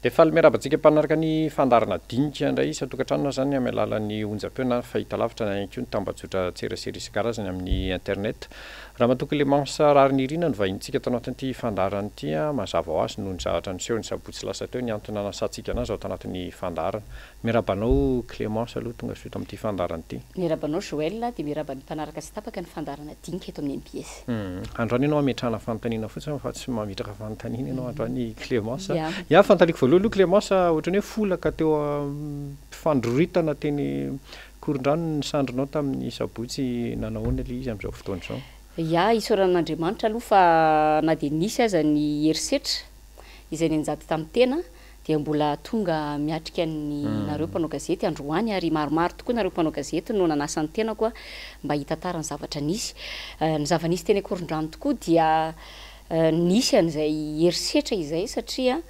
Dia faly miarabantsika mpanaraka ny fandarana dinika indray isa-tokantrano zany amin'ny alalan'ny onjam-peo fahita lavitra na ihany koa ny tambazotra tserasera isan-karazany amin'ny internet. Raha matoky Clémence Rarinirina no vahintsika tao anatin'ity fandarana ity mazava ho azy noho ny zavatra niseho ny sabotsy lasa teo ny antony anasantsika anazy ao anatin'ny fandarana. Miarabanao Clémence aloha tonga soa amin'ity fandarana ity. Miarabanao Joël dia miraban'ny mpanaraka sy tapaka ny fandarana dinika eto amin'ny MBS. Androany ianao ametrahana fanontaniana fotsiny fa tsy mametraka fanontaniana ianao androany Clémence. Ya fantaliko voalohany aloha Clémence ohatrany hoe folaka teo fandroritana teny Korondrano ny sandrinao tamin'ny sabotsy nanahoana ilay izy amin'izao fotoana izao. Ya isaoran'Andriamanitra aloha fa na dia nisy aza ny herisetra izay nenjady tamin'ny tena dia mbola tonga miatrika ny nareo mpanao gazety androany ary maromaro tokoa nareo mpanao gazety no nanasany tena koa mba hitantara ny zavatra nisy. Ny zava-nisy teny Korondrano tokoa dia nisy an'izay herisetra izay satria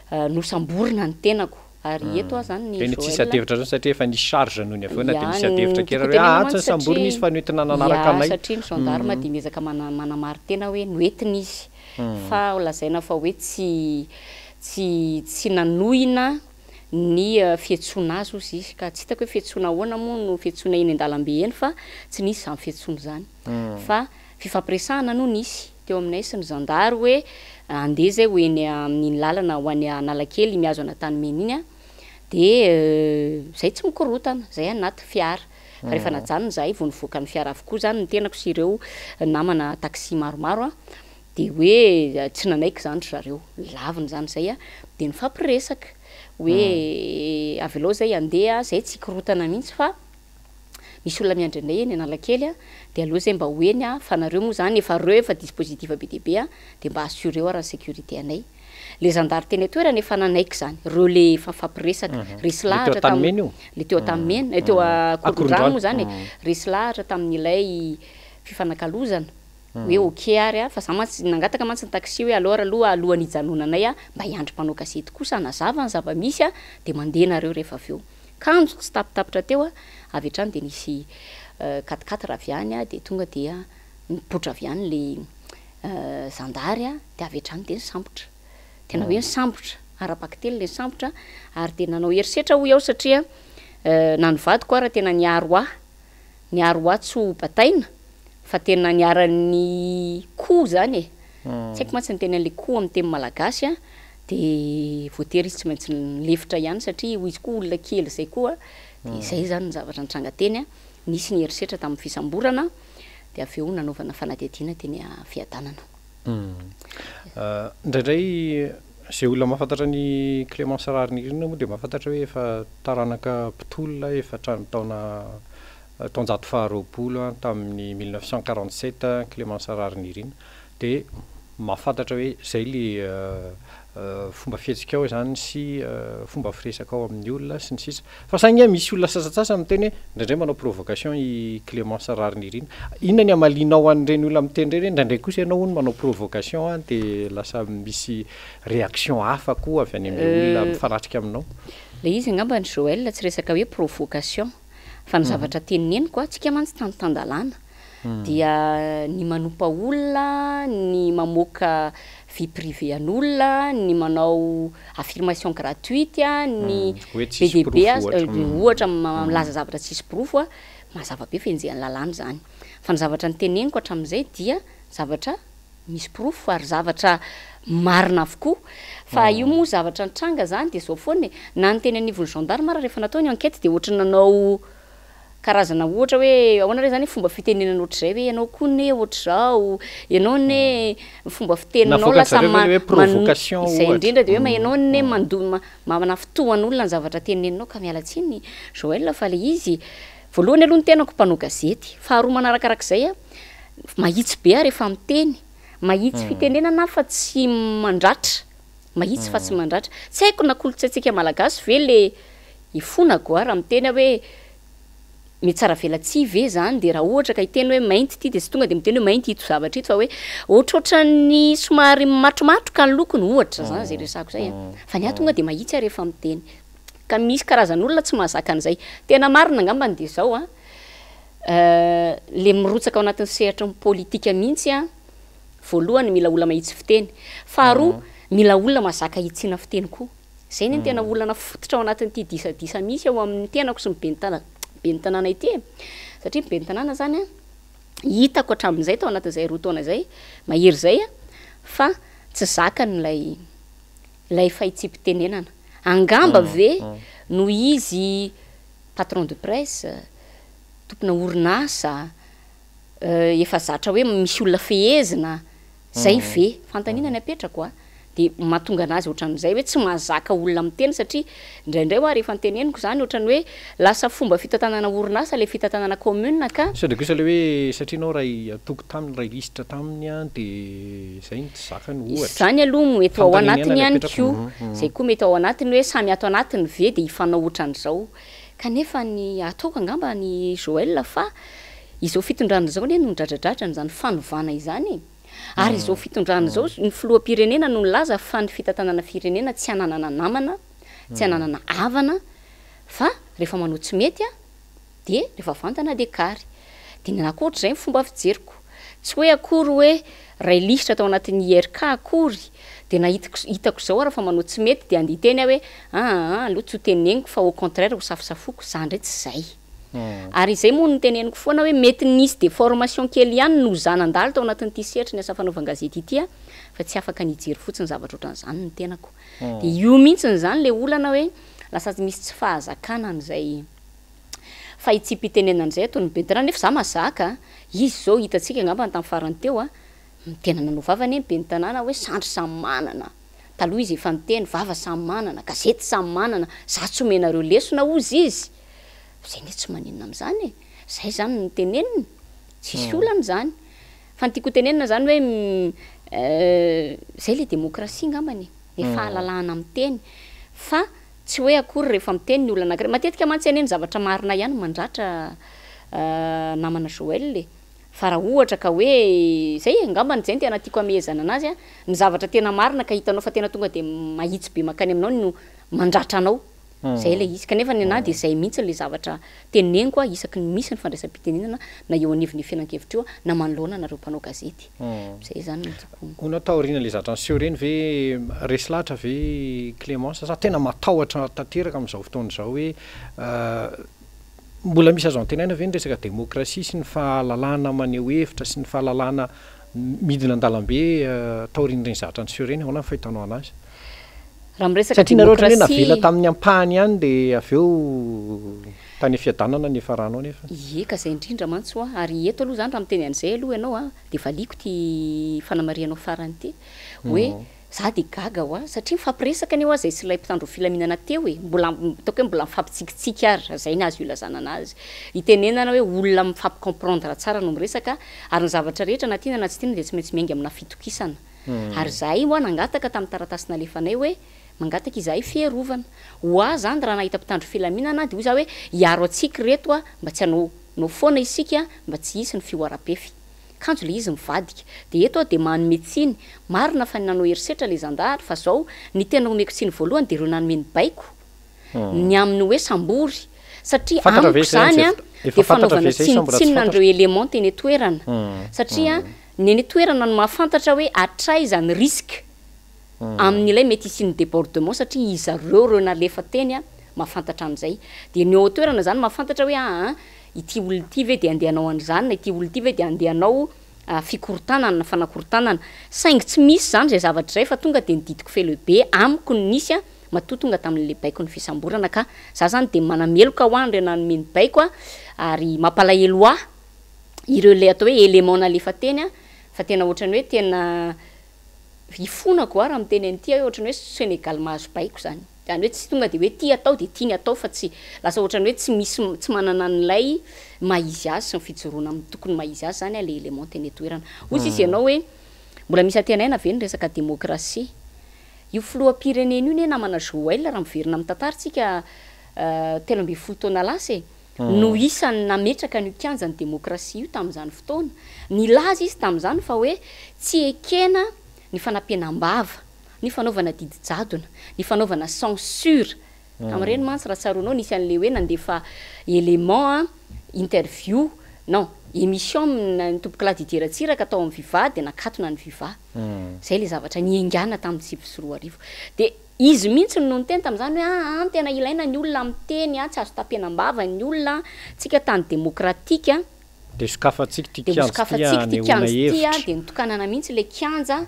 nosamborina ny tenako. Ary eto zany ny tsisy adevitra zany satria efa ny charge noho ny avona dia misy adevitra kely hoe tsy samborina izy fa noentina nanaraka anay. Satria ny gendarme dia miezaka manamary tena hoe noentina izy fa lazaina fa hoe tsy nanohina ny fiantsoana azy ozy izy ka tsy hitako hoe fiantsoana ahoana moa no fiantsoana eny an-dalambe eny fa tsy nisy izany fiantsoana zany fa fifampiresahana no nisy teo aminay sy ny zandary hoe andeha zay ho eny amin'ny lalana ho any Analakely mihazo anatany mena iny dia zay tsy mikorotana zay anaty fiara fa rehefa najanona zahay vao nivoaka ny fiara avokoa zany ny tenako sy ireo namana taxi maromaro dia hoe tsy nanaiky zany zareo laviny zany zay dia nifampiresaka hoe avy aloha zay andeha zay tsy korotana mihitsy fa misy olona miandry anay eny Analakely dia aloha zay mba hoeny fa nareo moa zany efa dispositif be dia be dia mba assureo raha sécurité anay. Le zandary teny toerana efa nanaiky zany reo le efa fampiresaka resy lahatra tamin'ny le teo tamena teo Korondrano zany resy lahatra tamin'ilay fifanakalozana hoe ok ary fa za mantsy nangataka mantsy ny taxi hoe alors aloha alohan'ny hijanonanay mba hiandry mpanao gazety kosa nazava ny zava-misy dia mandeha nareo rehefa avy eo kanjo tsy tapitapitra teo avy hatrany dia nisy 4x4 avy any dia tonga dia nipotra avy any le zandary dia avy hatrany dia nisambotra tena hoe nisambotra ara-pakitely le nisambotra ary dia nanao herisetra ho iaho satria nanovadiko raha tena niaro tsy ho bataina fa tena niaran'ny koa zany tsy haiko mantsy ny teny an'le koa amin'ny teny malagasy dia voatery izy tsy maintsy nilefitra ihany satria izy koa olona kely zay koa dia izay zany ny zavatra nitsanga teny nisy ny herisetra tamin'ny fisamborana dia avy eo nanaovana fanadihadiana teny fiadanana. Indraindray izay olona mahafantatra ny Clémence Rarinirina moa dia mahafantatra hoe efa taranaka mpitolona efa taona taonjato faharoapolo tamin'ny 1947 Clémence Rarinirina dia mahafantatra hoe izay le fomba fietsika ao zany sy fomba firesaka ao amin'ny olona sy ny sisa fa saingy misy olona sasatsasa miteny indraindray manao provocation i Clémence Rarinirina inona ny amalinao an'ireny olona miteny ireny indraindray kosa ianao hono manao provocation dia lasa misy réaction hafa koa avy any amin'ny olona mifanatrika aminao. Le izy angamba ny Joël tsy resaka hoe provocation fa ny zavatra tenineniko tsika mantsy tandalana dia ny manompa olona ny mamoaka vie privée an'olona ny manao affirmation gratuite ny BDB ohatra milaza zavatra tsisy porofo mazava be fenjehan'ny lalàna zany fa ny zavatra ny teneniko hatramin'izay dia zavatra misy porofo ary zavatra marina avokoa fa io moa zavatra nitranga zany dia zao foana na ny teny anivon'ny gendarme rehefa natao ny enquête dia ohatra nanao karazana ohatra hoe ahoana re zany fomba fitenenana ohatr'izay hoe ianao koa ne ohatr'izao ianao ne fomba fitenenanao lasa izay indrindra dia hoe ianao ne manana fitohan'olona ny zavatra teneninao ka mialatsiny Joël fa le izy voalohany aloha ny tenako mpanao gazety faharoa manarakarak'izay mahitsy be rehefa miteny mahitsy fitenenana fa tsy mandratra mahitsy fa tsy mandratra tsy haiko na kolontsaintsika malagasy ve le ifonako raha miteny hoe mitsara velatsy ve zany dia raha ohatra ka hiteny hoe mainty ity dia sy tonga dia miteny hoe mainty ito zavatra ito fa hoe ohatrohatran'ny somary matromatroka ny lokony ohatra zany zay resako zay fa ny tonga dia mahitsy rehefa miteny ka misy karazan'olona tsy mahazaka an'izay tena marina angambany dia zao le mirotsaka ao anatin'ny sehatra politika mihitsy voalohany mila olona mahitsy fiteny faharoa mila olona mahazaka hitsina fiteny koa zay ny tena olana fototra ao anatin'ity disadisa misy ao amin'ny tenako sy be ny tanàna ity satria be ny tanàna zany a hitako hatramin'izay tao anatin'izay roa taona zay mahery zay a fa tsy zakany lay fahitsipitenenana angamba ve no izy patron de presse tompona orinasa efa zatra hoe misy olona fehezina zay ve fantanina ny apetrako a de mahatonga anazy ohatran'izay hoe tsy mahazaka olona miteny satria indraindray ho rehefa nteneniko zany ohatrany hoe lasa fomba fitantanana orinasa le fitantanana commune ka sadra le hoe satria nao ray atoko taminy ray lisitra taminy a de zay ny tsy zakany ohatra zany aloha mety ao anatiny ihany ko zay koa mety ao anatiny hoe samy ato anatiny ve de hifanao ohatran'izao kanefa ny ataoko angamba ny Joël fa izao fitondrana zao ne no dradradratrany zany fanovana izany ary izao fitondrana zao ny filoham-pirenena no nilaza fa ny fitantanana firenena tsy ananana namana tsy ananana havana fa rehefa manao tsy mety a de rehefa vantana de kary de ny anakoatra zay ny fomba fijeriko tsy hoe akory hoe ray lisitra tao anatin'ny IRK akory de hitako zao raha fa manao tsy mety de andeha teny hoe aloha tsy ho teneniko fa au contraire ho safosafoko za ndray tsy zay ary izay moa no teneniko foana hoe mety nisy de formation kely ihany no zanandalo tao anatin'ity sehatra ny asa fanaovan-gazety ity a fa tsy afaka nijery fotsiny zavatra ohatran'izany ny tenako de io mihitsiny zany le olana hoe lasa misy tsy fahazakana an'izay fahitsipitenenan'izay ataony Bentanà nefa za mazaka izy zao hitantsika angamba tamin'ny farany teo a tena nanao vavany Bentanà hoe sandry samy manana taloha izy efa niteny vava samy manana gazety samy manana za tsy omenareo lesona ozy izy zay ne tsy maninona am'zany zay zany ny teneniny tsisy olana zany fa nytiako tenenina zany hoe zay le demokrasia ngambany le fahalalahana am'teny fa tsy hoe akory rehefa miteny ny olana anankiray matetika mantsy aneny zavatra marina ihany mandratra namana Joël le fa raha ohatra ka hoe zay angambany zay tena tiako amehezana anazy a ny zavatra tena marina ka hitanao fa tena tonga de mahitsy be makany aminao no mandratra anao zay le izy kanefa ny anahy de zay mihitsy le zavatra teneniko a isaky ny misy ny fandraisam-pitenenana na eo anivon'ny fianan-kevitra io na manoloana nareo mpanao gazety zay zany ona taoriana le zatra ny seo reny ve resy lahatra ve Clémence sa tena matahotra tanteraka am'izao fotoana zao hoe mbola misy azo antenaina ve ny resaka demokrasia sy ny fahalalana maneho hevitra sy ny fahalalana midina an-dalambe taorian'ireny zatra ny seo reny ahoana ny fahitanao anazy raha miresaka satria nareo ohatran'ny hoe navela tamin'ny ampahany ihany de avy eo tany fiadanana ny efa ranao nefa eka zay indrindra mantsy a ary eto aloha zany raha miteny an'izay aloha ianao a de valiko ty fanamarianao farany ty hoe za de gaga ho a satria mifampiresaka ny eo a zay sy lay mpitandro filaminana teo e mbola ataoko hoe mbola mifampitsikitsiky ary zay nazy ilazana anazy itenenana hoe olona mifampi-comprendre tsara no miresaka ary ny zavatra rehetra na tiana na tsy tiana de tsy maintsy miainga amina fitokisana ary zahay ho a nangataka tamin'ny taratasina lefanay hoe mangataka izahay fierovana ho a zany raha nahita mpitandro filaminana de ho za hoe hiaro atsika reto a mba tsy hanao foana isika mba tsy hisy ny fioara-pefy kanjo le izy mivadika de eto a de manome tsiny marina fa nanao herisetra le zandahary fa zao ny tena omeko tsiny voalohany de reo nanome ny baiko ny amin'ny hoe sambory satria amiko zany a de fanaovana tsinotsinonandreo élément teny toerana satria ny eny toerana no mahafantatra hoe atraizany risque amin'ny ilay mety isiny débordement satria izareo nalefa teny a mahafantatra an'izay de ny eo toerana zany mahafantatra hoe ity olona ity ve de andehanao an'izany na ity olona ity ve de andehanao fikorotanana na fanakorontanana saingy tsy misy zany zay zavatra zay fa tonga de nididiko felobe amiko ny nisy a matoa tonga tamin'le baiko ny fisamborana ka za zany de manameloka ho andry nanome ny baiko a ary mampalahelo ahy ireo le atao hoe élément nalefa teny a fa tena ohatrany hoe tena ifonako a raha miteny an'ity hoe ohatrany hoe Sénégal mahazo baiko zany zany hoe tsy tonga de hoe ty atao de tiany atao fa tsy lasa ohatrany hoe tsy misy tsy manana an'ilay maizy azy sy ny fijoroana amin'ny tokony maizy azy zany a le élément teny toerana ozy izy ianao hoe mbola misy atenaina ve ny resaka démocratie io filoham-pirenena io ne namana Joël raha miverina amin'ny tantarantsika 13 taona lasa no isany nametraka ny kianja ny démocratie io tamin'izany fotoana ny laza izy tamin'izany fa hoe tsy ekena ny fanampianam-bava ny fanaovana didi-jadona ny fanaovana censure tamin'ireny mantsy raha tsaronao nisy an'le hoe nandefa élément interview non émission ny tomboky ladidiratsiraka atao amin'ny vivah de nakatona ny vivah zay le zavatra niengana tamin'ny sivy sy roa arivo de izy mihitsy no nyteny tamin'izany hoe tena ilaina ny olona miteny tsy azo tapenam-bava ny olona tsika tany demokratika de sokafatsika de sokafatsika ty kianja tya de nitokanana mihitsy le kianja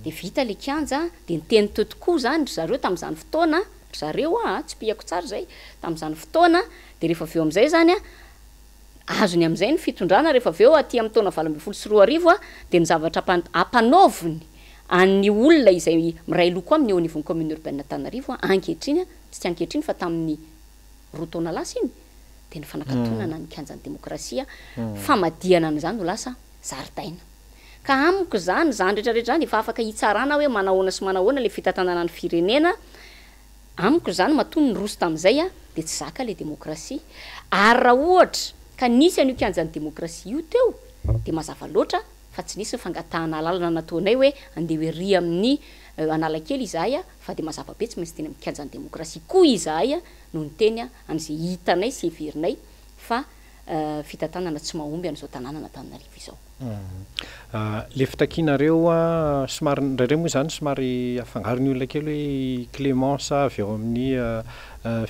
de vita le kianja de niteny totokoa zany ry zareo tamin'izany fotoana ry zareo tsy piako tsara zay tamin'izany fotoana de rehefa aveo am'izay zany azony am'izay ny fitondrana rehefa aveo aty amin'ny taona 20 sy 2 arivo de ny zavatra ampanaoviny any olona izay miray loko amin'ny eo anivon'ny commune urbaine Antananarivo ankehitriny tsy ankehitriny fa tamin'ny 2 taona lasa iny de ny fanakatonana ny kianjan'ny demokrasia famadiana an'izany no lasa zaridaina ka amiko zany rehetrarehetra zany efa afaka hitsarana hoe manahoana sy manahoana le fitantanana ny firenena amiko zany matony ny roso tamin'izay de tsy zaka le demokrasia ary raha ohatra ka nisy an'io kianjan'ny demokrasia io teo de mazava loatra fa tsy nisy fangatahana lalana nataonay hoe andeha hoery amin'ny analakely izahay fa de mazava be tsy maintsy teny amin'ny kianjan'ny demokrasia koa izahay no niteny an'izay hitanay sy heverinay fa fitantanana tsy mahomby an'izao tanàna Antananarivo izao le fitakianareo somary ndraindray moa zany somary afangarony olona kely hoe Clémence avy eo amin'ny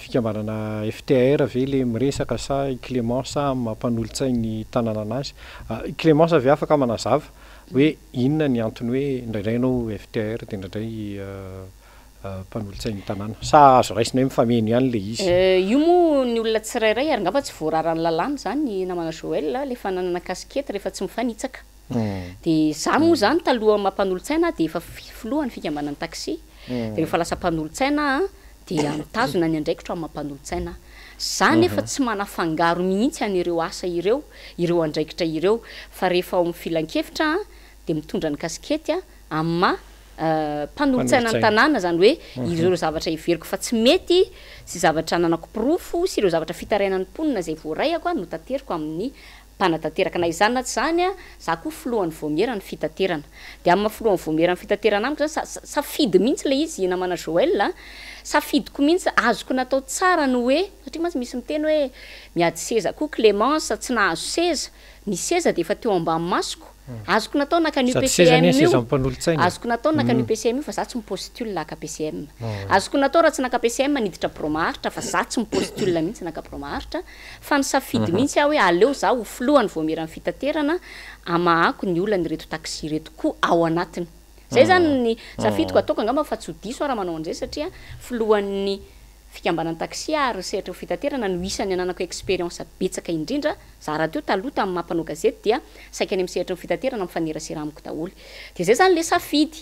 fikambanana FTR ve le miresaka sa Clémence mampanolo-tsainy tanàna anazy Clémence avy afaka manazava hoe inona ny antony hoe ndraindray anao FTR de ndraindray mpanolo-tsainy tanàna sa azo raisina hoe mifameno ihany le izy io moa ny olona tsirairay ary ngamba tsy voararany lalàna zany namana Joël le fananana kaskety rehefa tsy mifanitsaka de za moa zany taloha mampanolo-tsaina de efa filohan'ny fikambanany taxi de rehefa lasa mpanolo-tsaina de mitazona ny andraikitra amin'ny mampanolo-tsaina zany efa tsy manafangaro mihitsy an'ireo asa ireo andraikitra ireo fa rehefa ao amin'ny filan-kevitra de mitondra ny kaskety amma mpanolo-tsaina ny tanàna zany hoe ireo zavatra iveriko fa tsy mety sy zavatra nanako pirofo sy ireo zavatra fitarainan'ny mponina zay voarayako no tateriko amin'ny mpanatanteraka na izany na tsy zany za koa filohan'ny voamierany fitaterana de amin'ny filohan'ny voamierany fitaterana amiko zany safidy mihitsy le izy namana Joël safidiko mihitsy azoko natao tsara no hoe satria mantsy misy miteny hoe miady seza koa Clémence tsy nahazo seza ny seza de efa teo ambany masoko azoko natao naka ny UPCM io azoko natao naka ny UPCM io fa za tsy mipostule naka PCM azoko natao raha tsy naka PCM niditra promaharitra fa za tsy mipostule mihitsy naka promaharitra fa ny safidy mihitsy hoe aleo za ho filohan'ny voamierany fitaterana amahako ny olona ny reto taxi reto koa ao anatiny zay zany ny safidiko ataoko angamba fa tsy ho diso raha manao an'izay satria filohan'ny fikambanany taxi ary sehatra fitaterana no isany ananako expérience betsaka indrindra za raha teo taloha tamin'ny mampanao gazety dia saika any amin'ny sehatra fitaterana mifanerasera amiko daholo de zay zany le safidy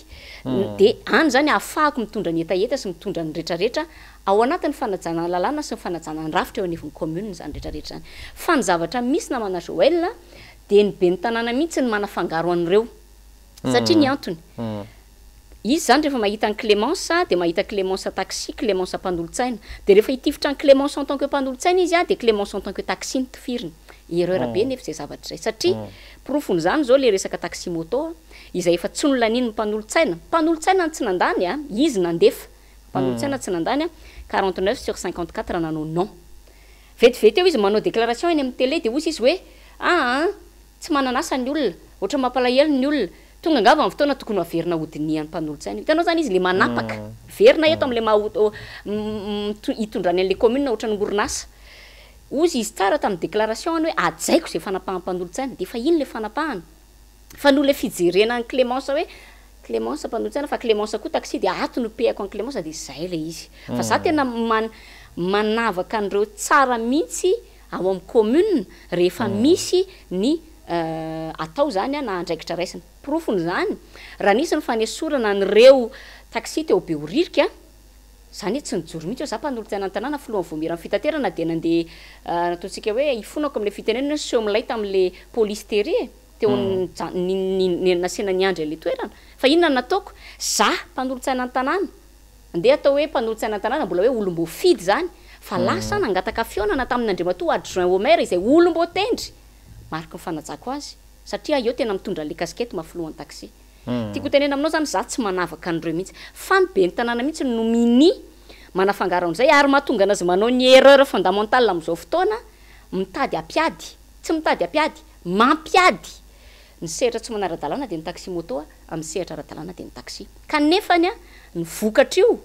de any zany ahafahako mitondra ny etaeta sy mitondra ny rehetrarehetra ao anatin'ny fanajana lalàna sy ny fanajana ny rafitra eo anivon'ny commune zany rehetrarehetra zany fa ny zavatra misy namana Joël de ny be ny tanàna mihitsy ny manafangaro an'ireo satria ny antony izy zany rehefa mahita ny Clémence de mahita Clémence taxi Clémence mpanolo-tsaina de rehefa hitifitra ny Clémence en tant que mpanolo-tsaina izy de Clémence en tant que taxi ny tifiriny erreur be nefa zay zavatra zay satria profony zany zao le resaka taxi moto izay efa tsy nolanin'ny mpanolo-tsaina tsy nandany izy nandefa mpanolo-tsaina tsy nandany 49/54 nanao non vetivety eo izy manao déclaration eny amin'ny télé de ozy izy hoe tsy mananasa ny olona ohatra mampalahelo ny olona tonga angava amin'ny fotoana tokony averina hodiny any mpanolo-tsaina hitanao zany izy le manapaka verina eto amin'le hitondrany an'le commune ohatra ny orinasa ozy izy tsara tamin'ny déclaration any hoe ajaiko zay fanapahana mpanolo-tsaina de fa ino le fanapahana fa no le fijerena ny Clémence hoe Clémence mpanolo-tsaina fa Clémence koa taxi de ato no pehako any Clémence de zay le izy fa za tena manavaka an'ireo tsara mihitsy ao amin'ny commune rehefa misy ny atao zany na andraikitra raisina profony zany raha nisy ny fanesorana an'ireo taxi teo be horirika zany tsy nijoro mihitsy za mpanolo-tsaina an-tanàna filohan'ny voamierany fitaterana de nandeha nataontsika hoe ifonako amin'le fitenenana seho milay tamin'le police terry teo nasena ny andry an'le toerana fa inona nataoko za mpanolo-tsaina an-tanàna andeha atao hoe mpanolo-tsaina an-tanàna mbola hoe olom-boafidy zany fa lasa nangataka fionana tamin'ny andriamatoa adjoint au maire izay olom-boatendry marika ny fanajako azy satria eo tena mitondra le kaskety mafilohan'ny taxi tiako tenena aminao zany za tsy manavaka an'ireo mihitsy fa ny be ny tanàna mihitsy no mini manafangaro an'izay ary mahatonga anazy manao ny erreur fondamentale amin'izao fotoana mitady apiady tsy mitady apiady mampiady ny sehatra tsy manara-dalàna de ny taxi moto amin'ny sehatra ara-dalàna de ny taxi kanefany a ny vokatra io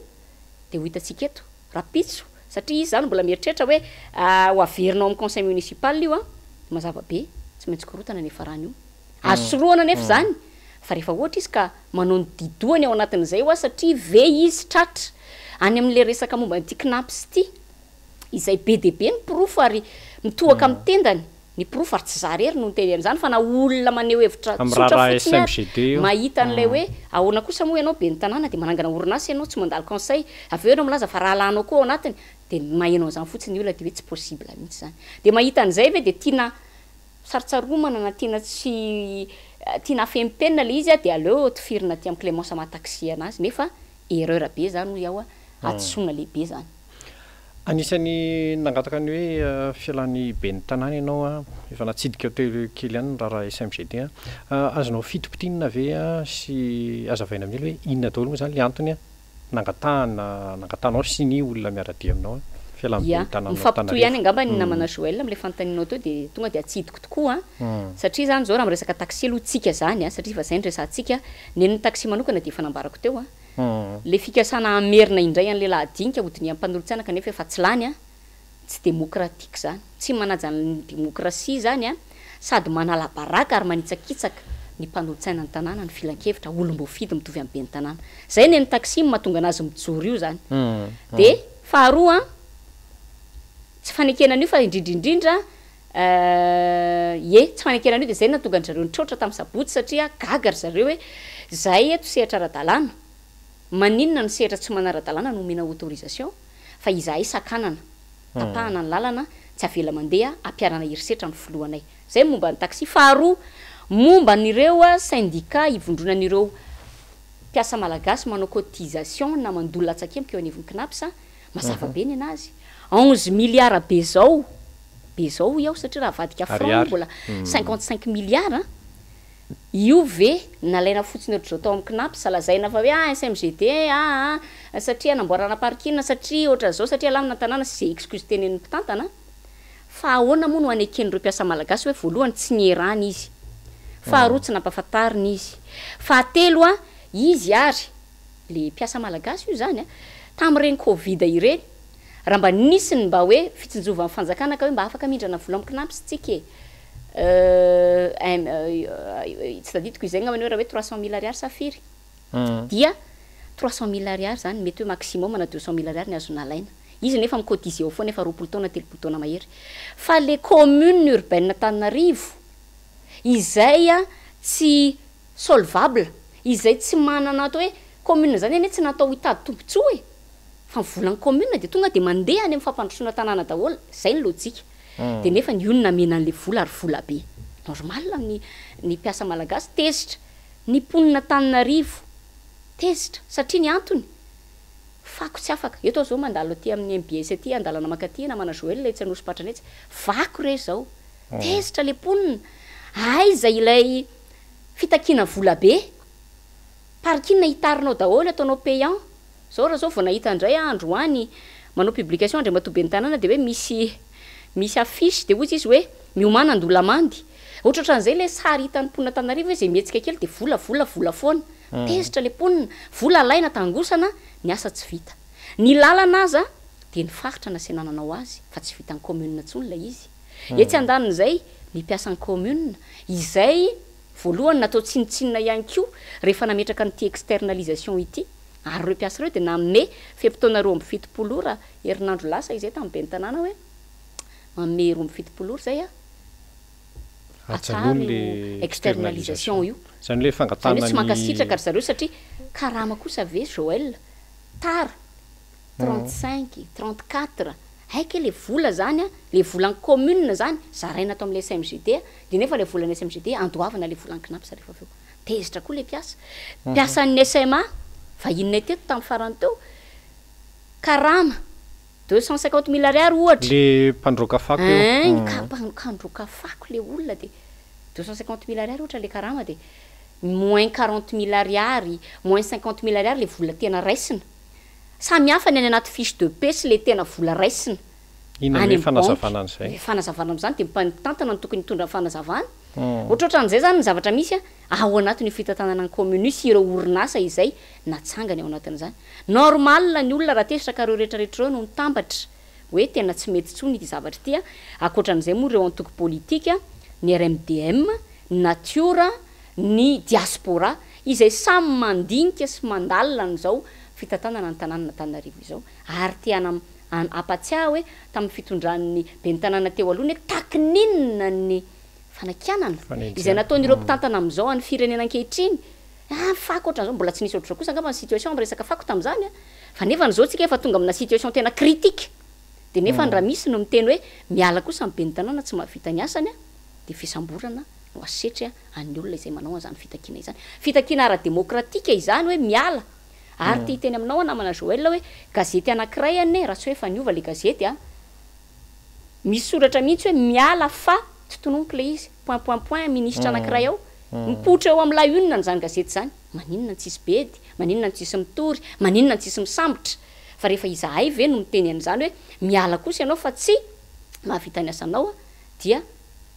de ho hitantsika eto rapitso satria izy zany mbola mieritreritra hoe ho averinao amin'ny conseil municipal io a mazava be tsy maintsy korotana nefa rany io azo soroana nefa zany fa rehefa ohatra izy ka manao ny didoany ao anatin'izay ho a satria ve izy tratra any amin'le resaka momba nyty knapsy ty izay be de be ny pirofo ary mitohaka amin'ny tendany ny pirofo ary tsy za rery no nyteny an'izany fa na olona maneho hevitra tsotra fotsiny mahita an'ilay hoe ahoana kosa moa ianao be ny tanàna de manangana orinasa ianao tsy mandalo conseil avy eo anao milaza fa raha lanao koa ao anatiny de mahenao an'izany fotsiny olona de hoe tsy possible mihitsy zany de mahita an'izay ve de tiana sarotsaromana na tiana tsy tiana fempenina le izy a de aleo tifirina ty amin'ny Clémence mahataxi anazy nefa erreur be zany hoy aho a atsoina lehibe zany anisan'ny nangataka ny hoe fialan'ny be ny tanàna ianao a efa natsidika telo kely ihany raha SMGD a azonao fitopitinina ve a sy azavaina amin'ilo hoe inona daholo moa zany le antony a nangatanao sy ny olona miaradia aminao mifampitoy ihany angamba ny namana Joël am'le fanontanianao teo de tonga de atsidiko tokoa satria zany zao raha miresaka taxi aloha tsika zany a satria fa zay ny resantsika ny taxi manokana de efa nambarako teo a le fikasana amerina indray an'le lahadinika hodiny ampanolo-tsanaka nefa efa tsy lany a tsy démocratique zany tsy manaja ny démocratie zany a sady manala baraka ary manitsakitsaka ny mpanolo-tsaina ny tanàna ny filan-kevitra olom-boafidy mitovy amin'ny be ny tanàna zay ny taxi mahatonga anazy mijoro io zany de faharoa tsy fanekenan'io fa indrindrindrindra tsy fanekenan'io de zay natonga ny zareo nitrotra tamin'ny sabotsy satria gagary zareo hoe zay eto sehatra ara-dalàna maninona ny sehatra tsy manara-dalàna no omena autorisation fa izahay sakanana tapahana ny lalana tsy avela mandeha ampiarana herisetra ny foloanay zay momba ny taxi faharoa momba n'ireo a syndicat ivondronan'ireo mpiasa malagasy manao cotisation na mandola atsakemika eo anivon'ny knapsa mazava be ny anazy 11 milliards be zao iaho satria raha vadika franc mbola 55 milliards io ve nalaina fotsiny ohatr' zao tao amin'ny knapsa lazaina fa hoe SMGD satria namboarana parking satria ohatra zao satria lamina tanàna sy excuse tenen'ny mpitantana fa ahoana moa no aneken'ireo mpiasa malagasy hoe voalohany tsy nierany izy faharoa tsy nampahafantariny izy fahatelo a izy ary le mpiasa malagasy io zany a tamin'ireny covid ireny raha mba nisy ny mba hoe fitsinjova amin'ny fanjakana ka hoe mba afaka mindrana vola amin'ny knapsy tsika tsy tadidiko izay ngambany hoe raha hoe 300 000 ariary safiry dia 300 000 ariary zany mety hoe maximum na 200 000 ariary ny azo nalaina izy nefa mikotise eo foana efa 20 taona 30 taona mahery fa le commune urbaine Antananarivo izay a tsy solvable izay tsy manana atao hoe commune zany ane tsy natao hitady tombontsoa e fa volan'ny commune de tonga de mandeha any amin'ny fampandrosoana tanàna daholo zay ny lojika de nefa ny olona mena an'le vola ary vola be normal ny mpiasa malagasy tezitra ny ponina Antananarivo tezitra satria ny antony fako tsy afaka eto zao mandalo aty amin'ny MBS aty andalana makaty namana Joël le tsy anosopatra netsy vako re zao tezitra le ponina aiza ilay fitakina vola be parking hitarinao daholo ataonao payant zao raha zao vao nahita andray androany manao publication andre matobe ny tanàna de hoe misy affiche de ohatsy izy hoe miomana andola mandy ohatrohatran'izay le sary hitan'ny ponina Antananarivo hoe zay mihetsika kely de vola foana tezitra le ponina vola alaina tangosana ny asa tsy vita ny lalana aza de ny faritra nasenananao azy fa tsy vitan'ny commune ntsony la izy etsy andanin'izay ny mpiasan'ny commune izay voalohany natao tsinitsinina ihany koa rehefa nametraka nyty externalisation ity ary reo mpiasa reo de nanome fepitaona 27 ora herinandro lasa izay tamin'ny be ny tanàna hoe manome 27 ora zay a atsara externalisation io zany le fangatana tsy mankasitraka ry zareo satria karama kosa ve Joël tara 35 34 haika le vola zany a le volan'ny commune zany zaraina atao amin'le SMGD de nefa le volan'ny SMGD andoavana le volan'ny knapsa rehefa aveo tezitra koa le mpiasan'ny SMA vahinay teto tamin'ny farany teo karama 250 000 ariary ohatra le mpandroka fako kandroka fako le olona de 250 000 ariary ohatra le karama de moins 40 000 ariary moins 50 000 ariary le vola tena raisina samy hafa ny any anaty fiche de paie sy le tena vola raisina inona fanazavana an'izay fanazavana am'zany de mpantantana ny tokony hitondra fanazavana ohatrohatran'izay zany ny zavatra misy ao anatiny fitantanana ny communisy ireo orinasa izay natsangany ao anatin'izany normal ny olona raha tesitra reo rehetrarehetra reo no mitambatra hoe tena tsy mety tsony ity zavatra ity akoatran'izay moa ireo antoko politika ny RMDM natura ny diaspora izay samy mandinika sy mandalina n'izao fitantanana ny tanàna Antananarivo izao ary tiana apatsiaha hoe tamin'ny fitondran'ny ben'ny tanàna teo alohany hoe takininona ny fanakianana izay nataon'ireo mpitantana am'izao any firenena ankehitriny fako ohatran'izao mbola tsy nisy oatra kosa angamba ny situation am'resaka fako tam'izany fa nefa n'izao tsika efa tonga amina situation tena kritika de nefa raha misy no miteny hoe miala kosa amin'ny ben'ny tanàna tsy mahavita ny asany de fisamborana no asetry an'ny olona izay manao an'izany fitakina izany fitakina ara-demokratika izany hoe miala ary ty teny aminao namana Joël hoe gazety anankiray ane raha tsy hoe efa niova le gazety misy soratra mihitsy hoe miala fa tsy tononiko le izy point ministre anankiray ao mipotra eo amin'ny launina n'izany gazety zany maninona ny tsisy bedy maninona ny tsisy mitory maninona ny tsisy misambotra fa rehefa izahay ve no miteny an'izany hoe miala kosa ianao fa tsy mahavita ny asanao dia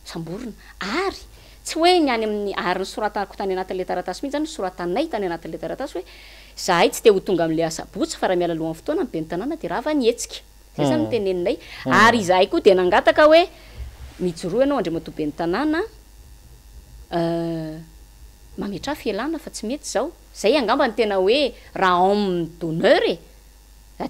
samborona ary tsy hoe ny any amin'ny ary ny soratako tany anatin'le taratasy mihitsy zany soratanay tany anatin'le taratasy hoe zahay tsy te ho tonga amin'le asabotsy fa raha miala alohan'ny fotoana ny ben'ny tanàna de raha va nietsika zay zany noteneninay ary izahay koa de nangataka hoe mijoroa ianao andriamatoa ben'ny tanàna mametra fialana fa tsy mety zao zay angamba ny tena hoe raha homme d'honneur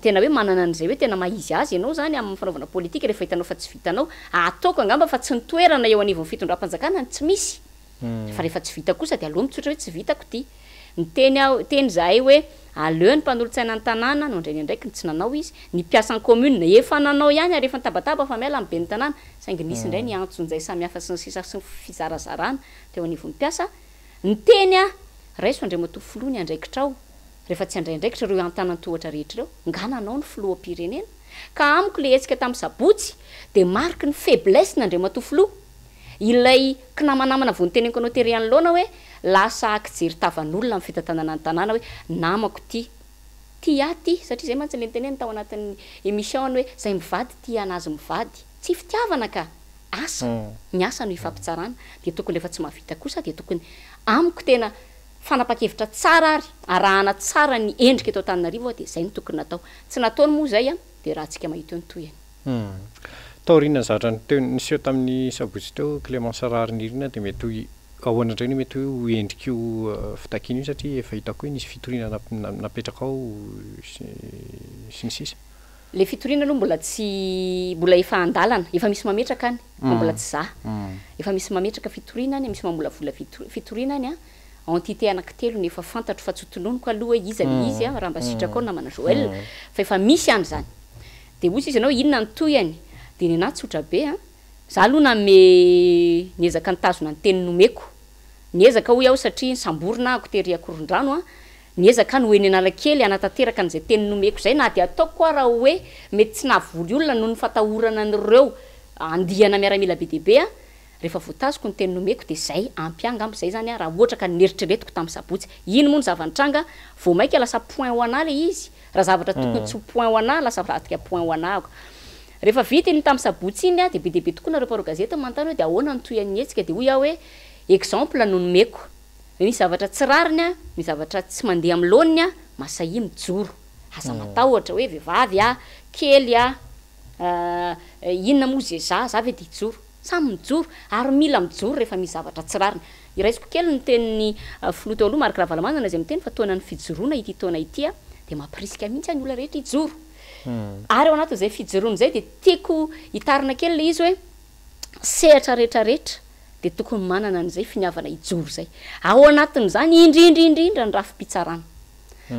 tena hoe manana an'izay hoe tena maizy azy ianao zany amin'ny fanaovana politika rehefa hitanao fa tsy vitanao ataoko angamba fa tsy nitoerana eo anivon'ny fitondram-panjakana tsy misy fa rehefa tsy vita kosa de aleo mitsotra hoe tsy vitako ty teny zahay hoe aleo ny mpanolotsaina ny tanàna no indrainy ndraiky tsy nanao izy ny mpiasan'ny commune efa nanao ihany rehefa nitabataba fa miala amin'ny ben'ny tanàna saingy nisy indray ny antson'izay samihafa sy ny sisa sy fizarazarana teo anivon'ny mpiasa ny teny raiso andriamatoa filoha ny andraikitra ao rehefa tsy andraindraikitra reo antanantohatra rehetra reo ngananao ny filoha-pirenena ka amiko le hetsika tamin'ny sabotsy de mariky ny faiblesse n'andriamatoa filoha ilay kinamanamana vao nyteneniko anao tery anoloana hoe lasa akijery tavan'olona amin'ny fitantanana ny tanàna hoe namako ty satria zay mantsy le niteneny tao anatin'ny émission hoe zay mivady ty anazy mivady tsy fitiavana ka asa ny asa no ifampitsarana de tokony rehefa tsy mahavita kosa de tokony amiko tena fanapa-kevitra tsara ary arahana tsara ny endrika eto Antananarivo de zay no tokony natao tsy nataony moa zay de raha tsika mahita eo ny toyany taorina zavatra niseho tamin'ny sabotsy teo Clémence Rarnirina de mety ahoana indray no mety hoe ho endrik'io fitakina io satria efa hitako hoe nisy fitoriana napetraka ao sy ny sisa le fitoriana aloha mbola efa andalana efa misy mametraka any mbola tsy za efa misy mametraka fitoriana any misy mamolavola fitoriana any entité anankitelo ny efa fantatro fa tsotononiko aloha hoe izy le izy raha mba sitraka ao namana Joël fa efa misy any zany de ozy izy anao inona ny toyany de ny anahy tsotra be za aloha name niezaka nitazona ny teny nomeko niezaka hoy aho satria samborona ako tery akorondrano niezaka ny hoeny analakely anatanteraka an'izay teny nomeko zay na de ataoko koa raha hoe mety tsy nahavoly olona noho ny fatahorana an'ireo andihana miaramila be deaibe rehefa voatazoko ny teny nomeko de zay ampiangamba zay zany raha ohatra ka neritreretiko tamin'ny sabotsy iny moa ny zavanitranga vao mainka lasa point ho anah le izy raha zavatra tokony tsy point ho anah lasa ratika point ho anahko rehefa vita iny tamin'ny sabotsy iny de be deaibe tokoa nareo pareo gazety manontany hoe de ahoana ny toyany etsika de hoy aho hoe exemple no nomeko misy zavatra tsy rariny misy zavatra tsy mandeha amin'ny laoniny masahi mijoro asa matahotra hoe vehivavy kely inona moa zay za ve de hijoro samy mijoro ary mila mijoro rehefa misy zavatra tsy rariny iraisiko kely ny tenin'ny filoha teo aloha Marc Ravalomanana zay miteny fa toana ny fijoroana ity taona ity de mampirisika mihitsy any olona rehetra hijoro ary ao anatin'izay fijoroana zay de tiako hitarina kely le izy hoe sehatra rehetrarehetra de tokony manana an'izay finiavana hijoro zay ao anatin'izany indrindra ny rafi-pitsarana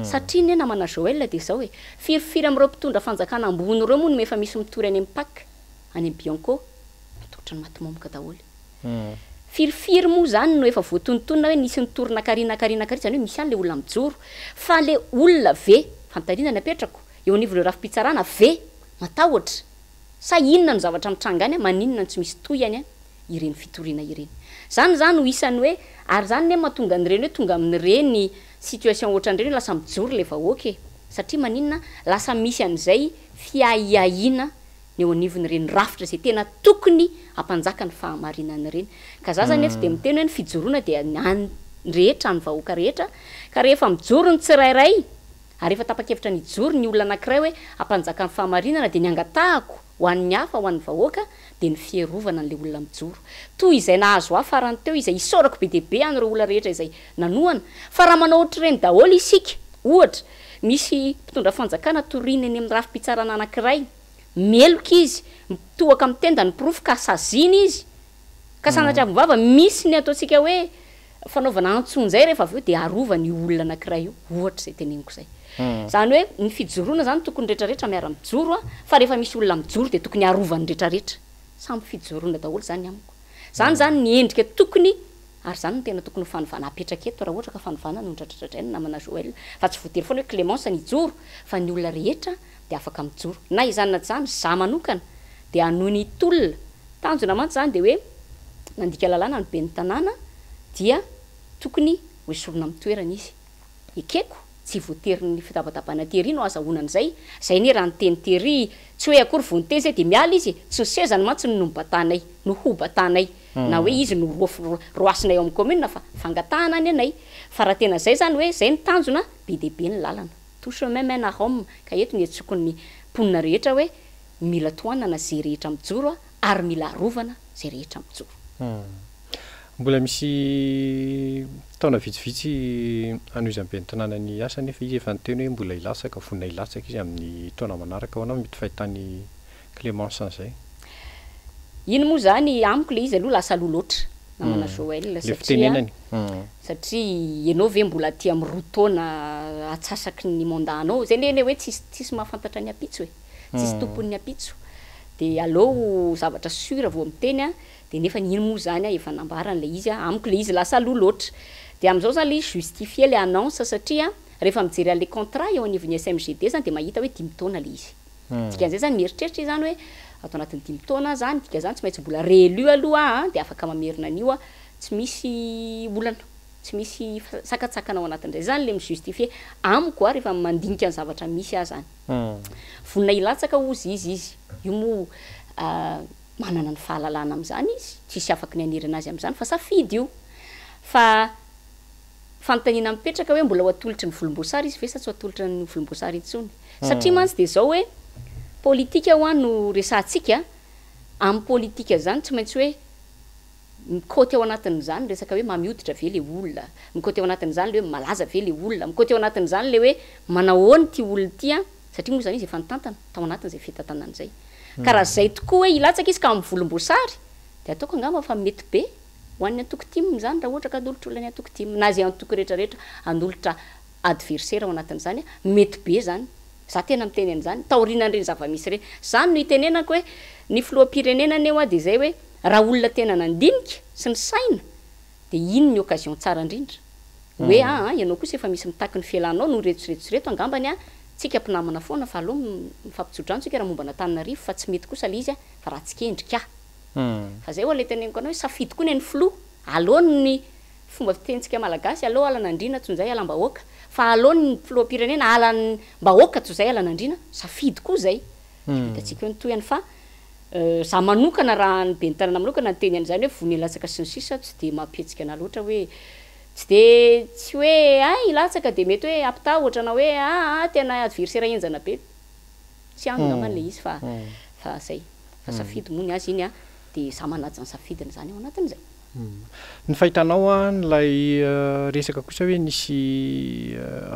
satria ny namana Joël de zao hoe firifiry amin'ireo mpitondra fanjakana ambony reo moa no efa misy mitory any amin'ny Pâques any amin'ny Bianco mitotra ny matimomoka daholo firifiry moa zany no efa voatontonona hoe nisy nitorina karina zany hoe misy any le olona mijoro fa le olona ve fantarina ny apetrako eo anivon'ireo rafi-pitsarana ve matahotra sa inona no zavatra mitranga any maninona ny tsy misy toyany ireny fitoriana ireny zany ho isany hoe ary zany ne mahatonga an'ireny hoe tonga amin'ireny situation ohatran'ireny lasa mijoro le vahoaka satria maninona lasa misy an'izay fiahiahina ny eo anivony reny rafitra zay tena tokony ampanjaka ny fahamarinana reny ka za zany efa de miteny hoe ny fijoroana dia ny rehetra ny vahoaka rehetra ka rehefa mijoro ny tsirairay ary efa tapa-kevitra ny joro ny olona anankiray hoe ampanjaka ny fahamarinana de ny angatahako ho an'ny hafa ho an'ny vahoaka de ny fierovana an'le olona mijoro toy izay nahazo aho farany teo izay isorako be deaibe an'ireo olona rehetra izay nanoana fa raha manao ohatr'ireny daholo isika ohatra misy mpitondra fanjakana torina eny amin'ny rafi-pitsarana anankiray meloka izy mitohaka amin'ny tenda ny porofo ka saziny izy ka sanatravim-bava misy ny ataontsika hoe fanaovana antsonjay rehefa avy eo de arova ny olona anankiray io ohatra zay teneniko zay zany hoe ny fijoroana zany tokony rehetrarehetra miara mijoro a fa rehefa misy olona mijoro de tokony arovany rehetrarehetra samy fijoroana daholo zany amiko zany ny endrika tokony ary zany no tena tokony fanovana apetraka eto raha ohatra ka fanovana no tratratradraina namana Joël fa tsy voatery foana hoe Clémence ny joro fa ny olona rehetra de afaka mijoro na izany na zany za manokana de anoy ny tolona tanjona mantsy zany de hoe nandika lalàna ny be ny tanàna dia tokony hoesorona amin'ny toerana izy ekeko tsy voatery ny fitabatapana tery no azahoana an'izay zay ne raha ny teny tery tsy hoe akory vonteny zay de miala izy tsy sezany mantsy no batanay no ho batanay na hoe izy no roasinay eo amin'ny commune fa fangatahana any anay fa raha tena zay zany hoe zay ny tanjona be deaibe ny lalana tout chemin mène à Rome ka eto ny tsokony mponina rehetra hoe mila toanana zay rehetra mijoro ary mila arovana zay rehetra mijoro mbola misy taona vitsivitsy anoizam-be ny tanàna ny asa nefa izy efa nyteny hoe mbola ilatsaka vonina ilatsaka izy amin'ny taona manaraka hoana mety fahitany Clémence an'izay iny moa zany amiko le izy aloha lasa aloha loatra namana Joël satria ianao ve mbola aty amin'ny roa taona atsasaky ny mandanao zay ne hoe tsisy mahafantatra ny apitso hoe tsisy tompon'ny apitso de aleo zavatra sura vao miteny a de nefa iny moa zany efa nambarana le izy amiko le izy lasa aloha loatra de am'izao zany le justifier le annonce satria rehefa mijery le contrat eo anivon'ny SMGD zany de mahita hoe 10 taona le izy dikan'izay zany mieritreritra zany hoe atao anatin'ny 10 taona zany dika zany tsy maintsy mbola réélu aloha de afaka mamerina an'io a tsy misy olana tsy misy sakatsakana ao anatin'izay zany le mijustifier amiko a rehefa mandinika ny zavatra misy azy zany vonina ilatsaka ozy izy io moa manana ny fahalalana am'zany izy tsisy afaky ny anirana azy am'zany fa safidy io fa fanontaniana mipetraka hoe mbola ho atolotry ny volomboasary izy ve sa tsy atolotry ny volomboasary intsony satria mantsy de zao hoe politika ho any no resantsika amin'ny politika zany tsy maintsy hoe mikoty ao anatin'izany resaka hoe mamioditra ve le olona mikoty ao anatin'izany le hoe malaza ve le olona mikoty ao anatin'izany le hoe manahoany ty olona ty a satria moa zany izy efa nitantana tao anatin'izay fitantanan'izay ka raha zay tokoa hoe ilatsaka izy ka amin'ny volomboasary de ataoko angamba fa mety be ho an'ny antoko tim zany raha ohatra ka andolotra olona ny antoko tim na zay antoko rehetrarehetra andolotra adversaire ao anatin'izany mety be zany za tena miteny an'izany taorinan'ireny zava-misy reny zany no itenenako hoe ny filoham-pirenenana eo a de zay hoe raha olona tena nandinika sy ny saina de iny ny occasion tsara indrindra hoe ianao kosa efa misy mitaky ny fialanao no retsoretsoreto angambany a tsika mpinamana foana fa aloha mifampijodrano tsika raha momba n'Antananarivo fa tsy mety kosa le izy fa raha tsikendrika fa zay le teneniko anao hoe safidy koa ny flo alony ny fomba fitentsika malagasy aloha alan'andriana tsonjay alam-bahoaka fa alony filoham-pirenena alan'ny bahoaka tsozay alan'andriana safidy koa zay hitatsika hoe nitoyany fa za manokana raha ny be ny tanana manokana ny teny an'izany hoe vonelatsaka sy ny sisa tsy de mampihetsika ana loatra hoe tsy de tsy hoe ilatsaka de mety hoe apita ohatrana hoe tena adversaire enjana be tsy angamba le izy fa zay fa safidy moa ny azy iny de za manaja ny safidiny zany ao anatin'izay ny fahitanao nylay resaka kosa hoe nisy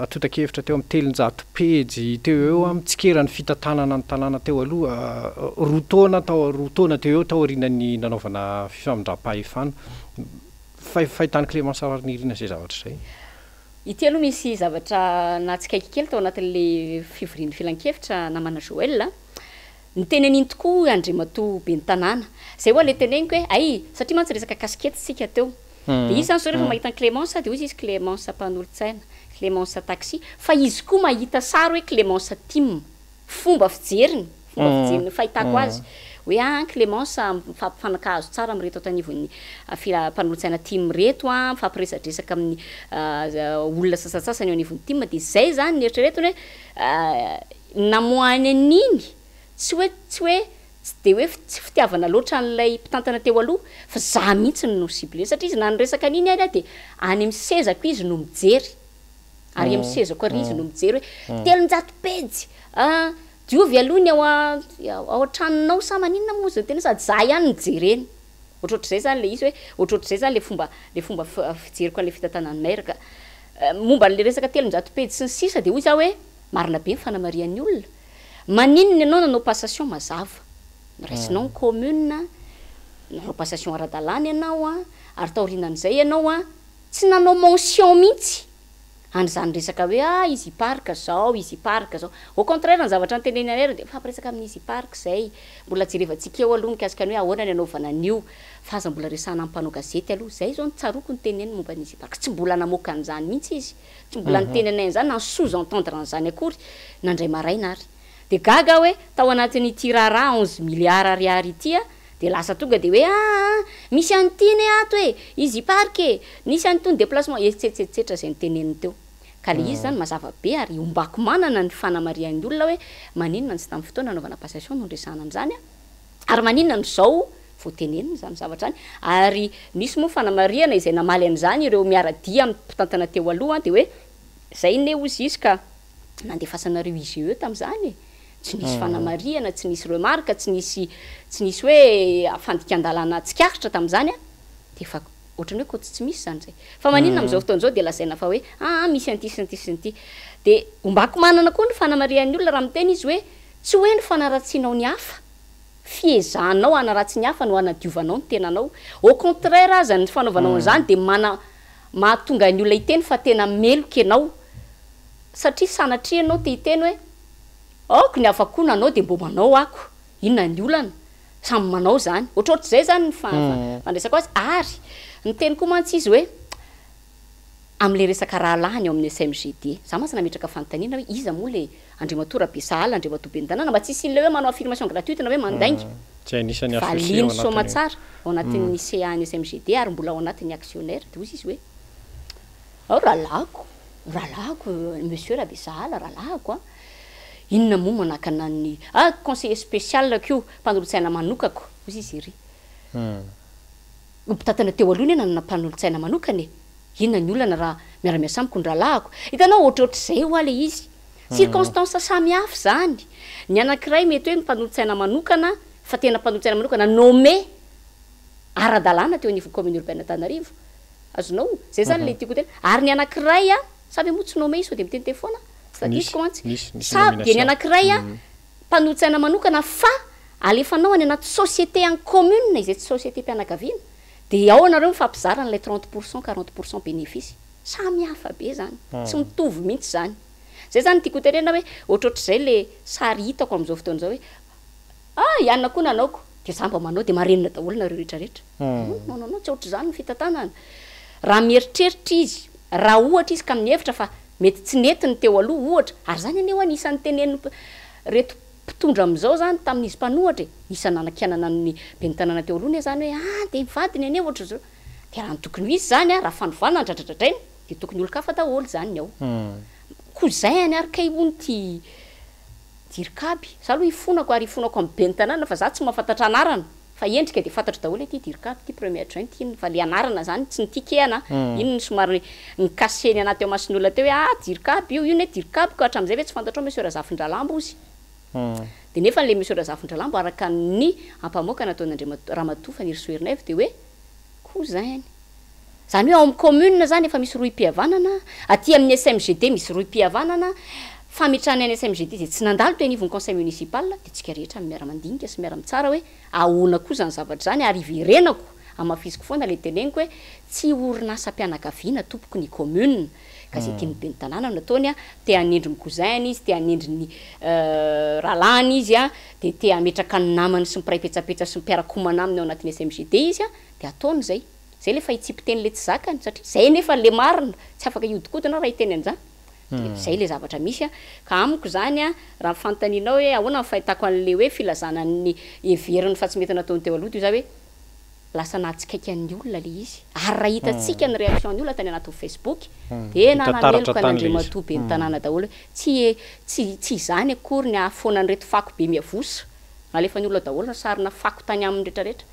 atotakevitra teo amin'ny telonjato pejy teo eo amitsikeran'ny fitantanana ny tanàna teo aloha roa taona teo eo taorinany nanaovana fifamindram-pahefana fahitany Clémence Arnirina zay zavatra zay ity aloha misy zavatra natsikaiky kely tao anatin'le fivorian'ny filan-kevitra namana Joël ny teny an'iny tokoa Andriamatoa be ny tanàna zay hoe le teneniko hoe satria mantsy resaka kaskety sika teo de izy zany zao rehefa mahita Clémence de izy Clémence mpanolotsaina Clémence taxi fa izy koa mahita sary hoe Clémence tim fomba fijeriny fahitako azy hoe Clémence mifampifanakahazo tsara amreto atanivon'ny mpanolotsaina tim reto mifampiresadresaka amin'ny olona sasatsasany eo anivon'ny tim de zay zany ny eritreretiny hoe namoany an'iny tsy hoe tsy de hoe tsy fitiavana loatra n'lay mpitantana teo aloha fa za mihitsy no ciblé satria izy na nyresaka an'iny ary de any amin'ny sezako izy no mijery ary amin'ny sezako ary izy no mijery hoe telonjato pejy diovy aloha ny ao an-tranonao sa maninona moa zany tena sady za ihany nijereny ohatrohatr'izay zany le izy hoe ohatrohatr'izay zany le fomba fijeriko an'le fitantanany mairaka momba n'le resaka telonjato pejy sy ny sisa de hoy za hoe marina be ny fanamarian'ny olona maninona ianao nanao passation mazava raisinao ny commune nanao passation ara-dalàna ianao ary taorinan'izay ianao tsy nanao mention mihitsy an'izany resaka hoe izy iparika zao au contraire ny zavatra nytenenanera de fampiresaka amin'izy iparika zay mbola jerevantsika eo aloha mikasika ny hoe ahoana ny anaovana an'io fa aza mbola resana ampanao gazety aloha zay zao nitsaroko ny teneny momba n'izy iparika tsy mbola namoaka an'izany mihitsy izy tsy mbola nitenenay an'izany na sous-entendre an'izany akory nandray maraina ary de gaga hoe tao anatin'ity raharaha 11 milliards ariary ity de lasa tonga de hoe misy an'tiny ato hoe izy iparika nisy an'tony déplacement etsetsetsetra zay niteneniny teo ka le izy zany mazava be ary ombako manana ny fanamarian'ny olona hoe maninona ny tsy tamin'ny fotoana anaovana passation no ndresana an'izany ary maninona ny zao vao tenenina zany zavatra zany ary nisy moa fanamariana izay namaly an'izany ireo miaradia amin'ny mpitantana teo aloha de hoe zay ne ozy izy ka nandefasanareo IGE tam'izany tsy nisy fanamariana tsy nisy remarque tsy nisy hoe fandikan-dalàna tsikaritra tam'izany de fa ohatrany hoe koa tsy misy zany zay fa maninona am'izao fotoana zao de lazaina fa hoe misy an'ty sy an'ty sy an'ty de ombako manana koa ny fanamarian'ny olona raha miteny izy hoe tsy hoe ny fanaratsianao ny hafa fiezanao anaratsy ny hafa no anadiovanao ny tenanao au contraire aza ny fanaovanao an'izany de mahatonga ny olona iteny fa tena meloka ianao satria sanatria ianao te hiteny hoe aoko ny hafa koa nanao de mbo manao ako inona ny olana samy manao zany ohatrohatr'izay zany ny fandresako azy ary ny teny koa mantsy izy hoe am'le resaka rahalahany ao amin'ny SMGD za mantsy nametraka fanontaniana hoe iza moa le Andriamatora Besahala Andriamatora Bentanana mba tsisy le hoe manao affirmation gratuite na hoe mandainga tsy anisany valiny soma tsara ao anatin'ny CA ny SMGD ary mbola ao anatin'ny actionnaire de ozy izy hoe rahalahako monsieur Rabesahala rahalahako inona moa manakana ny conseiller spécial kio mpanolotsaina manokako ozy izy iry mpitantana teo aloha nena na mpanolotsaina manokany inona ny olana raha miara-miasa amiko ny rahalahako hitanao ohatrohatr'izay ho le izy circonstance samy hafa zany ny anankiray mety hoe mpanolotsaina manokana fa tena mpanolotsaina manokana nommé ara-dalàna teo anivon'ny commune urbaine Antananarivo azonao zay zany le tiako tena ary ny anankiray saby moa tsy nommé izy de miteny foana stadisiko mantsy saby de ny anankiray mpanolotsaina manokana fa alefanao any anaty société en commune izay tsy société mpianakaviana de ao anareo mifampizara n'lay 30% 40% bénéfice samy hafa be zany tsy mitovy mihitsy zany zay zany tiako tenena hoe ohatrohatr'izay le sary hitako am'izao fotoana zao hoe ianona koa nanaoko de za mba manao de marenina daholo nareo rehetrarehetra no tsy ohatr' zany ny fitantanana raha mieritreritra izy raha ohatra izy ka amin'ny hevitra fa mety tsy netiny teo aloha ohatra ary zany aneo anisan'ny teneny reto mpitondra am'izao zany tamin'izy mpanohatra isany anakianana ny bentanana teo aloha ne zany hoe de mivadiny ane ohatra zao de raha ny tokony ho izy zany raha fanovanana ndradradradrainy de tokony olo-kafa daholo zany ao koa zay any ary ka ihony ty dirikaby za aloha ifonako ary ifonako amin'ny bentanana fa za tsy mahafantatra anarana fa endrika de fantatro daholo ty dirikaby ty premier adjoint iny fa le anarana zany tsy nitikehana ino ny somary ny kaseny anaty ao masin'olona teo hoe dirikaby io ne dirikaby ka hatram'izay ve tsy fantatrao monsieur Razafin-Dralambo ozy de nefa le monsieur Razafin-Dralambo araka ny ampamoaka nataon'Andriamatora Ramatoa Fanirisoa-Herinaivo de hoe koa zany zany hoe ao amin'ny commune zany efa misy roim-pihavanana aty amin'ny SMGD misy roim-pihavanana fametrahany any SMGD zay tsy nandalo teo anivon'ny conseil municipal de tsika rehetra miara-mandinika sy miara-mitsara hoe ahoana koa zany zavatra zany ary iverenako amafisiko foana le teneniko hoe tsy orinasa mpianakaviana tompoko ny commune ka zay tiany be ny tanàna nataony te hanendry ny cousin izy te hanendry ny rahalany izy de te hametraka ny namany sy mpiray petsapetsa sy mpiarakomana aminy ao anatin'ny SMGD izy de ataony zay le fa hitsipiteny le tsy zakany satria zay nefa le marina tsy afaka iodikodina raha hiteny an'izany de zay le zavatra misy ka amiko zany raha fantaninao hoe ahoana fahitako an'le hoe filazana ny everiny fa tsy mety nataony teo aloha io za hoe lasa natsikaiky an'ny olona le izy ary raha hitatsika ny réaction ny olona tany anaty Facebook de nanameloka n'Andriamatoa be ny tanàna daholo tsy zany akory ny ahafoana ny reto fako be miavosa alefa ny olona daholo sarina fako tany amin'ny rehetrarehetra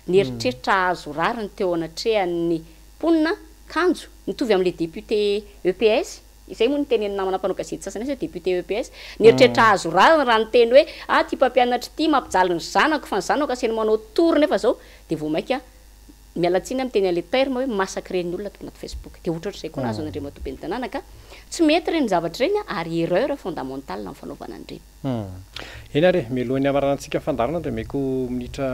ny eritreritra azo rariny teo anatrehan'ny mponina kanjo mitovy amin'le député EPS izay moa ny teny namana mpanao gazety sasany hoe député EPS ny eritreritra azo rariny raha ny teny hoe ty mpampianatra ty mampijaly ny zanako fa ny zanako aseny manao tory nefa zao de vao maika mialatsiny amin'ny teny an'le terme hoe massacrer ny olona anaty Facebook de ohatrohatrizay koa nazo n'Andriamatoa ny tanàna ka tsy mety reny zavatra reny ary erreur fondamentale amin'ny fanaovana an'ireny. Eny ary mialohan'ny amaranantsika fandarana dia meko minitra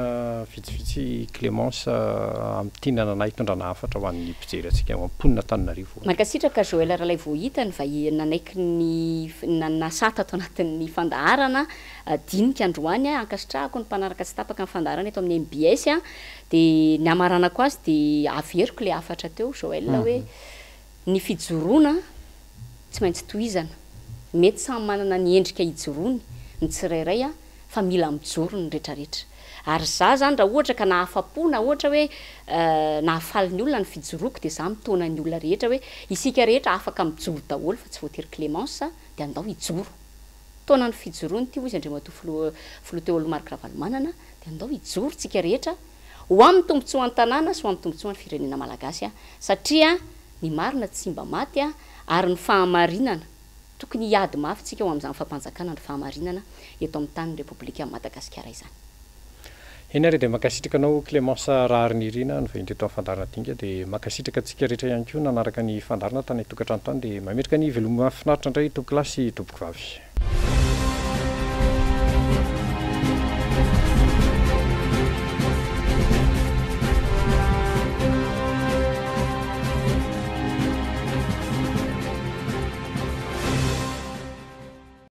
vitsivitsy Clémence amin'ny tinana na hitondrana hafatra ho an'ny mpijery antsika amponina Antananarivo. Mankasitraka Joël Ralay vohita ny nanaiky ny nasata ato anatin'ny fandaharana dinika androany ankasitrahako ny mpanaraka tsy tapaka ny fandaharana eto amin'ny MBS dia ny amaranako azy dia averiko le hafatra teo Joël hoe ny fijoroana tsy maintsy tohizana mety samy manana ny endrika hijoroany ny tsirairay fa mila mijoro ny rehetrarehetra ary za zany raha ohatra ka nahafapo na ohatra hoe nahafaly ny olona ny fijoroako dia za mitona ny olona rehetra hoe isika rehetra afaka mijoro daholo fa tsy voatery Clémence dia andao hijoro tona ny fijoroany ty izy Andriamatoa filoha teo Marc Ravalomanana dia andao hijoro tsika rehetra ho amin'ny tombontsoa ny tanàna sy ho amin'ny tombontsoa ny firenena malagasy satria ny marina tsy mba maty ary ny fahamarinana tokony hiady mafy tsika ho amin'izany fampanjakana ny fahamarinana eto amin'ny tany Repoblika Madagasikara izany. Eny ary dia makasitraka anao Clémence Rahariniana ny vainteto amin'ny fandarana dinga dia makasitraka antsika rehetra ihany koa nanaraka ny fandarana tany tokantrano tany dia mametraka ny veloma mahafinaritra indray tompoklasy tompoko vavy.